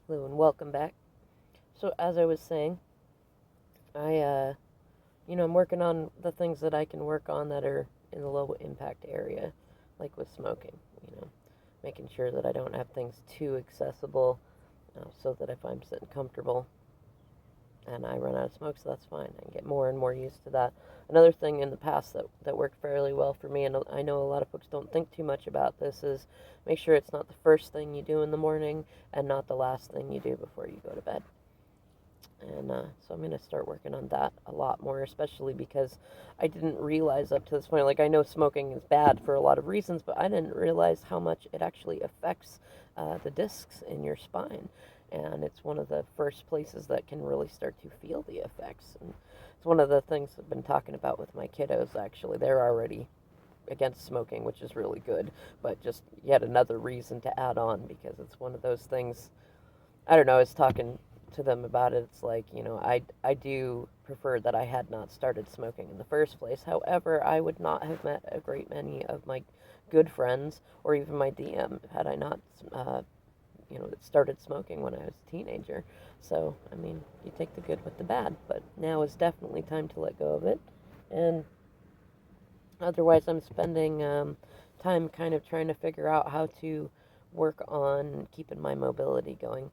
Hello and welcome back. So as I was saying, I'm working on the things that I can work on that are in the low impact area, like with smoking. You know, making sure that I don't have things too accessible, so that if I'm sitting comfortable and I run out of smoke, so that's fine. I can get more and more used to that. Another thing in the past that worked fairly well for me, and I know a lot of folks don't think too much about this, is make sure it's not the first thing you do in the morning and not the last thing you do before you go to bed. And so I'm going to start working on that a lot more, especially because I didn't realize up to this point, like I know smoking is bad for a lot of reasons, but I didn't realize how much it actually affects the discs in your spine. And it's one of the first places that can really start to feel the effects. And it's one of the things I've been talking about with my kiddos, actually. They're already against smoking, which is really good, but just yet another reason to add on because it's one of those things. I don't know, I was talking to them about it. It's like, I do prefer that I had not started smoking in the first place. However, I would not have met a great many of my good friends or even my DM had I not, started smoking when I was a teenager. So, I mean, you take the good with the bad, but now is definitely time to let go of it. And otherwise, I'm spending time kind of trying to figure out how to work on keeping my mobility going.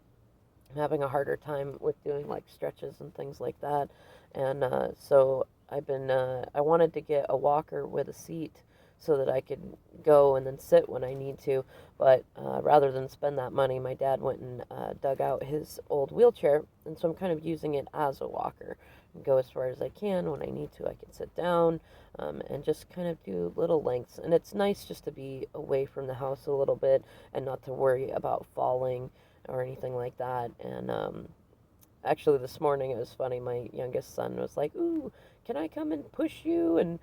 I'm having a harder time with doing like stretches and things like that. And so I wanted to get a walker with a seat so that I could go and then sit when I need to. But rather than spend that money, my dad went and dug out his old wheelchair. And so I'm kind of using it as a walker and go as far as I can. When I need to, I can sit down and just kind of do little lengths. And it's nice just to be away from the house a little bit and not to worry about falling or anything like that. And actually, this morning it was funny. My youngest son was like, "Ooh, can I come and push you? And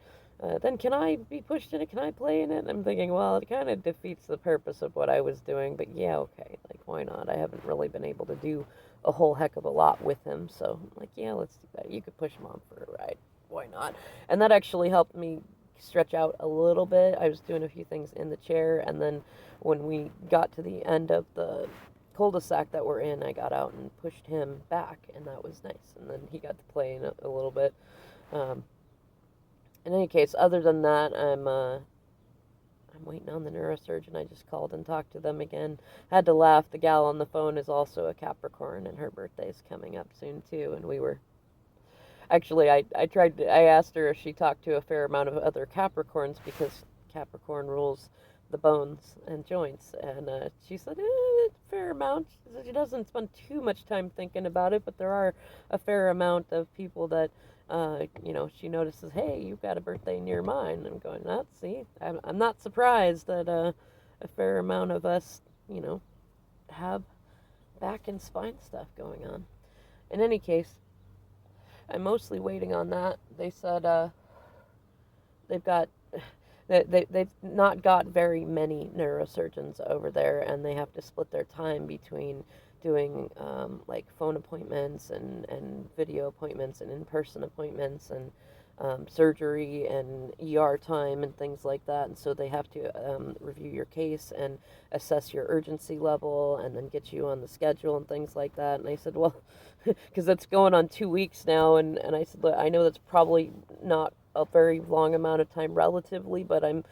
then can I be pushed in it? Can I play in it?" And I'm thinking, well, it kind of defeats the purpose of what I was doing. But yeah, okay, like why not? I haven't really been able to do a whole heck of a lot with him, so I'm like, yeah, let's do that. You could push mom for a ride. Why not? And that actually helped me stretch out a little bit. I was doing a few things in the chair, and then when we got to the end of the cul-de-sac that we're in, I got out and pushed him back, and that was nice. And then he got to play in it a little bit. Um, in any case, other than that, I'm waiting on the neurosurgeon. I just called and talked to them again. Had to laugh. The gal on the phone is also a Capricorn, and her birthday's coming up soon too. And we were actually, I asked her if she talked to a fair amount of other Capricorns because Capricorn rules the bones and joints. And she said, fair amount. She said she doesn't spend too much time thinking about it, but there are a fair amount of people that, she notices, hey, you've got a birthday near mine. I'm going, see, I'm not surprised that a fair amount of us, have back and spine stuff going on. In any case, I'm mostly waiting on that. They said they've got they've not got very many neurosurgeons over there, and they have to split their time between doing like phone appointments and video appointments and in-person appointments and surgery and ER time and things like that. And so they have to review your case and assess your urgency level and then get you on the schedule and things like that. And I said, well, because that's going on 2 weeks now. And I said, I know that's probably not a very long amount of time relatively, but I'm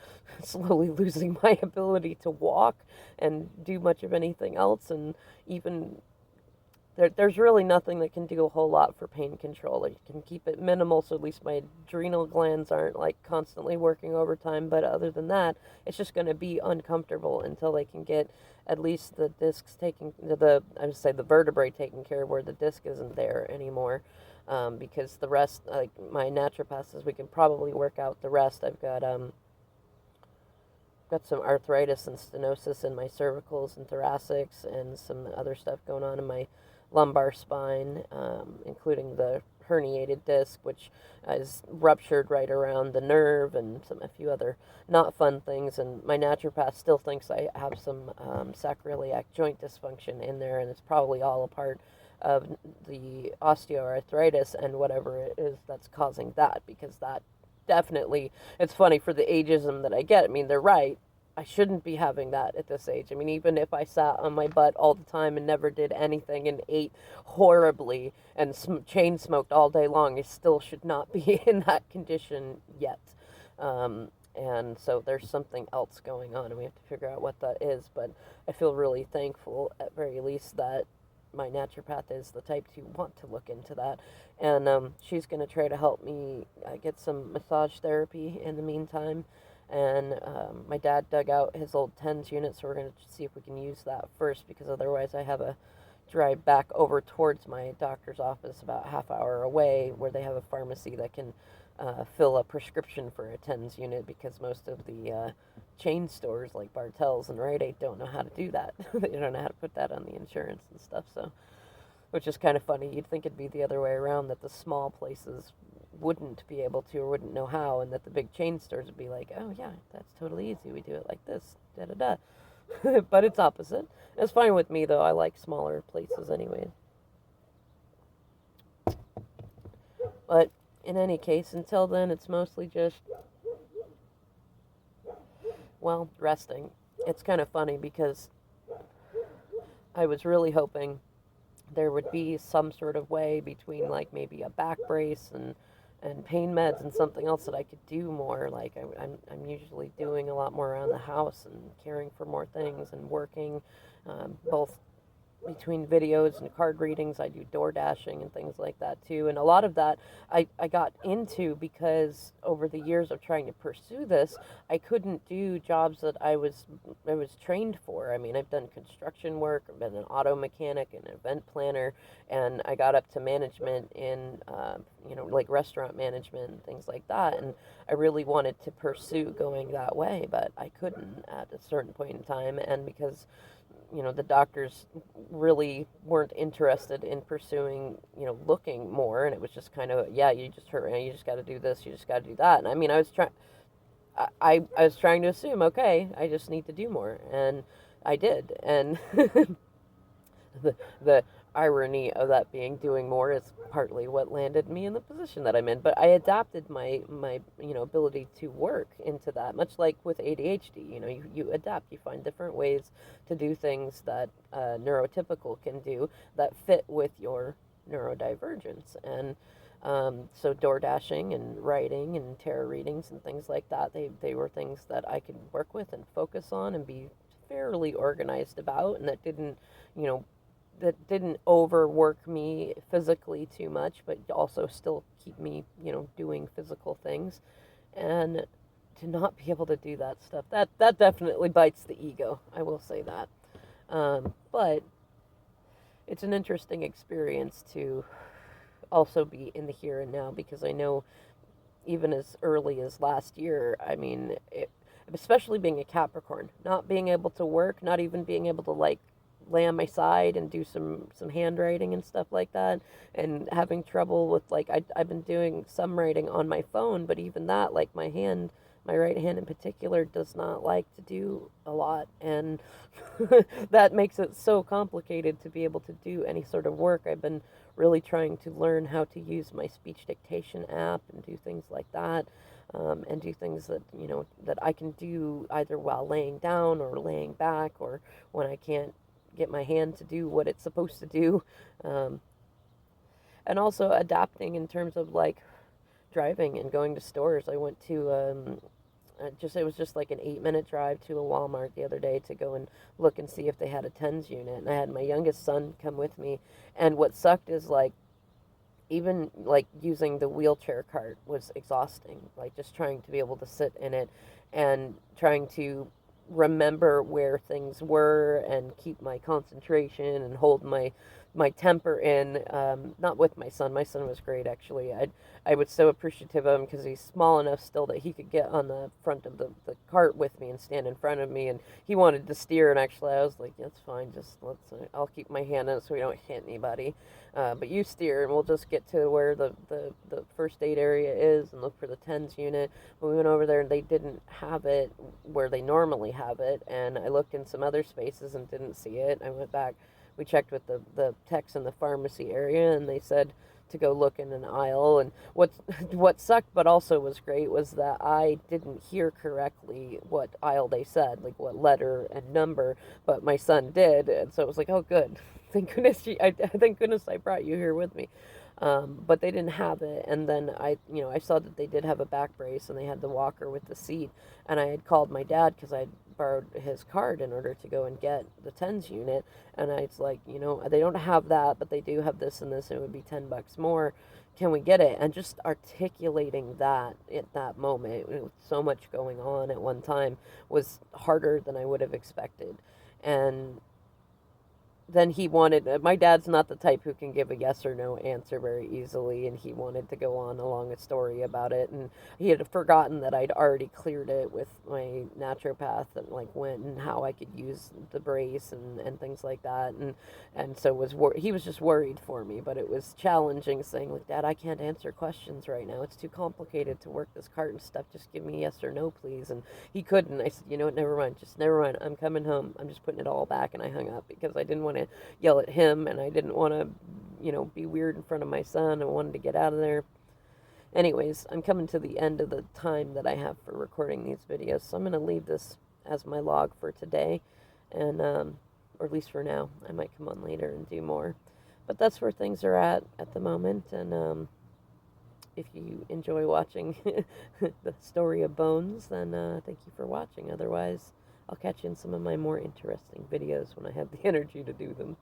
slowly losing my ability to walk and do much of anything else. And even there's really nothing that can do a whole lot for pain control. It can keep it minimal, so at least my adrenal glands aren't like constantly working overtime. But other than that, it's just going to be uncomfortable until they can get at least the discs taken, I would say the vertebrae taken care of, where the disc isn't there anymore. Because the rest, like my naturopath says, we can probably work out the rest. I've got some arthritis and stenosis in my cervicals and thoracics, and some other stuff going on in my lumbar spine, including the herniated disc, which is ruptured right around the nerve, and a few other not fun things. And my naturopath still thinks I have some sacroiliac joint dysfunction in there, and it's probably all a part of the osteoarthritis and whatever it is that's causing that, because that definitely, it's funny for the ageism that I get. I mean, they're right. I shouldn't be having that at this age. I mean, even if I sat on my butt all the time and never did anything and ate horribly and chain smoked all day long, I still should not be in that condition yet. And so there's something else going on, and we have to figure out what that is. But I feel really thankful, at very least, that my naturopath is the type to want to look into that. And she's going to try to help me get some massage therapy in the meantime. And my dad dug out his old TENS unit, so we're going to see if we can use that first, because otherwise I have a drive back over towards my doctor's office about a half hour away, where they have a pharmacy that can fill a prescription for a TENS unit, because most of the chain stores like Bartell's and Rite Aid don't know how to do that. They don't know how to put that on the insurance and stuff, so, which is kind of funny. You'd think it'd be the other way around, that the small places wouldn't be able to or wouldn't know how, and that the big chain stores would be like, oh yeah, that's totally easy, we do it like this, da da da. But it's opposite. It's fine with me, though. I like smaller places anyway. But in any case, until then, it's mostly just, well, resting. It's kind of funny because I was really hoping there would be some sort of way between, like, maybe a back brace and pain meds and something else that I could do more. Like, I'm usually doing a lot more around the house and caring for more things and working, both between videos and card readings. I do door dashing and things like that too. And a lot of that I got into because over the years of trying to pursue this, I couldn't do jobs that I was trained for. I mean, I've done construction work, I've been an auto mechanic, an event planner, and I got up to management in, like restaurant management and things like that. And I really wanted to pursue going that way, but I couldn't at a certain point in time. And because the doctors really weren't interested in pursuing, looking more. And it was just kind of, yeah, you just hurt, you just got to do this, you just got to do that. And I mean, I was trying to assume, okay, I just need to do more. And I did. And the irony of that being doing more is partly what landed me in the position that I'm in. But I adapted my ability to work into that, much like with ADHD. You adapt, you find different ways to do things that neurotypical can do that fit with your neurodivergence. And so door dashing and writing and tarot readings and things like that, they were things that I could work with and focus on and be fairly organized about, and that didn't overwork me physically too much, but also still keep me, doing physical things. And to not be able to do that stuff, that definitely bites the ego, I will say that. But it's an interesting experience to also be in the here and now, because I know even as early as last year, I mean, especially being a Capricorn, not being able to work, not even being able to, like, lay on my side and do some handwriting and stuff like that, and having trouble with, like, I've been doing some writing on my phone, but even that, like, my right hand in particular does not like to do a lot, and that makes it so complicated to be able to do any sort of work. I've been really trying to learn how to use my speech dictation app and do things like that, and do things that, that I can do either while laying down or laying back, or when I can't get my hand to do what it's supposed to do. And also adapting in terms of, like, driving and going to stores. I went to it was just like an 8-minute drive to a Walmart the other day to go and look and see if they had a TENS unit, and I had my youngest son come with me. And what sucked is, like, even, like, using the wheelchair cart was exhausting, like, just trying to be able to sit in it and trying to remember where things were and keep my concentration and hold my temper in. Not with my son. My son was great, actually. I was so appreciative of him because he's small enough still that he could get on the front of the cart with me and stand in front of me, and he wanted to steer, and actually I was like, that's fine, just I'll keep my hand in it so we don't hit anybody, but you steer and we'll just get to where the first aid area is and look for the TENS unit. But we went over there and they didn't have it where they normally have it, and I looked in some other spaces and didn't see it. I went back we checked with the techs in the pharmacy area, and they said to go look in an aisle. And what sucked but also was great was that I didn't hear correctly what aisle they said, like what letter and number, but my son did, and so it was like, oh good, thank goodness I brought you here with me. But they didn't have it, and then I saw that they did have a back brace, and they had the walker with the seat, and I had called my dad because I borrowed his card in order to go and get the TENS unit, and I was like, they don't have that, but they do have this and this, and it would be $10 more. Can we get it? And just articulating that at that moment, with so much going on at one time, was harder than I would have expected. And then he wanted, my dad's not the type who can give a yes or no answer very easily, and he wanted to go on along a story about it, and he had forgotten that I'd already cleared it with my naturopath, and like when and how I could use the brace and things like that, and so he was just worried for me. But it was challenging, saying like, Dad, I can't answer questions right now, it's too complicated to work this cart and stuff, just give me yes or no please. And he couldn't. I said, you know what, never mind, I'm coming home, I'm just putting it all back. And I hung up because I didn't want to yell at him, and I didn't want to, be weird in front of my son. I wanted to get out of there. Anyways, I'm coming to the end of the time that I have for recording these videos, so I'm going to leave this as my log for today, and or at least for now. I might come on later and do more, but that's where things are at the moment. And if you enjoy watching the story of bones, then thank you for watching. Otherwise, I'll catch you in some of my more interesting videos when I have the energy to do them.